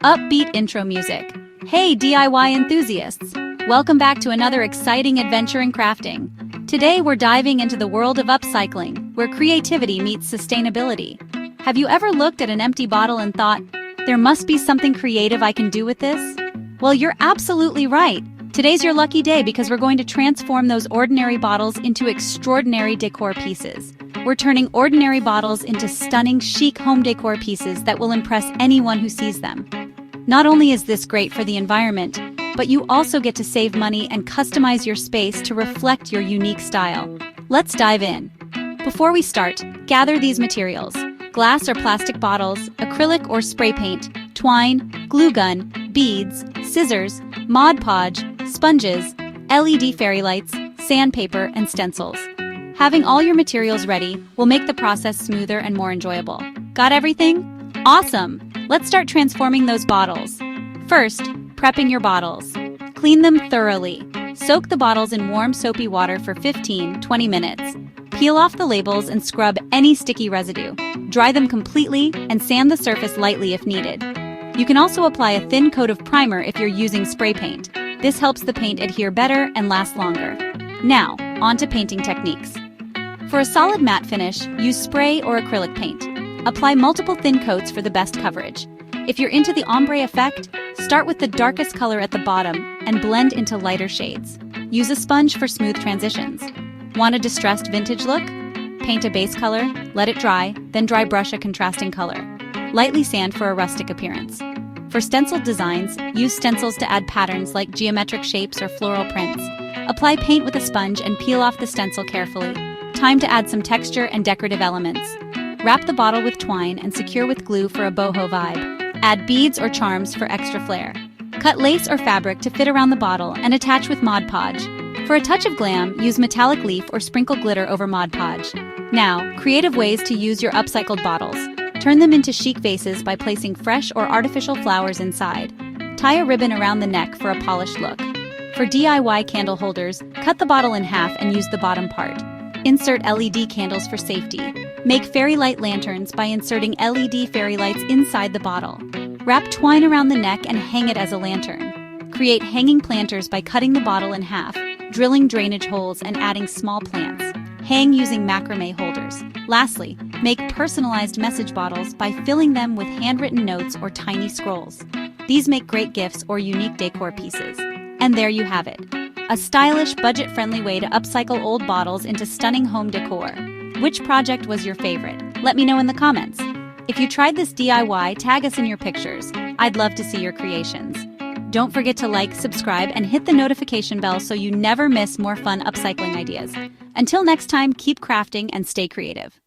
upbeat intro music. Hey DIY enthusiasts! Welcome back to another exciting adventure in crafting. Today we're diving into the world of upcycling, where creativity meets sustainability. Have you ever looked at an empty bottle and thought, there must be something creative I can do with this? Well, you're absolutely right. Today's your lucky day because we're going to transform those ordinary bottles into extraordinary decor pieces. We're turning ordinary bottles into stunning, chic home decor pieces that will impress anyone who sees them. Not only is this great for the environment, but you also get to save money and customize your space to reflect your unique style. Let's dive in. Before we start, gather these materials: glass or plastic bottles, acrylic or spray paint, twine, glue gun, beads, scissors, Mod Podge, sponges, LED fairy lights, sandpaper, and stencils. Having all your materials ready will make the process smoother and more enjoyable. Got everything? Awesome! Let's start transforming those bottles. First, prepping your bottles. Clean them thoroughly. Soak the bottles in warm soapy water for 15-20 minutes. Peel off the labels and scrub any sticky residue. Dry them completely and sand the surface lightly if needed. You can also apply a thin coat of primer if you're using spray paint. This helps the paint adhere better and last longer. Now, on to painting techniques. For a solid matte finish, use spray or acrylic paint. Apply multiple thin coats for the best coverage. If you're into the ombre effect, start with the darkest color at the bottom and blend into lighter shades. Use a sponge for smooth transitions. Want a distressed vintage look? Paint a base color, let it dry, then dry brush a contrasting color. Lightly sand for a rustic appearance. For stenciled designs, use stencils to add patterns like geometric shapes or floral prints. Apply paint with a sponge and peel off the stencil carefully. Time to add some texture and decorative elements. Wrap the bottle with twine and secure with glue for a boho vibe. Add beads or charms for extra flair. Cut lace or fabric to fit around the bottle and attach with Mod Podge. For a touch of glam, use metallic leaf or sprinkle glitter over Mod Podge. Now, creative ways to use your upcycled bottles. Turn them into chic vases by placing fresh or artificial flowers inside. Tie a ribbon around the neck for a polished look. For DIY candle holders, cut the bottle in half and use the bottom part. Insert LED candles for safety. Make fairy light lanterns by inserting LED fairy lights inside the bottle. Wrap twine around the neck and hang it as a lantern. Create hanging planters by cutting the bottle in half, drilling drainage holes, and adding small plants. Hang using macrame holders. Lastly, make personalized message bottles by filling them with handwritten notes or tiny scrolls. These make great gifts or unique decor pieces. And there you have it. A stylish, budget-friendly way to upcycle old bottles into stunning home decor. Which project was your favorite? Let me know in the comments. If you tried this DIY, tag us in your pictures. I'd love to see your creations. Don't forget to like, subscribe, and hit the notification bell so you never miss more fun upcycling ideas. Until next time, keep crafting and stay creative.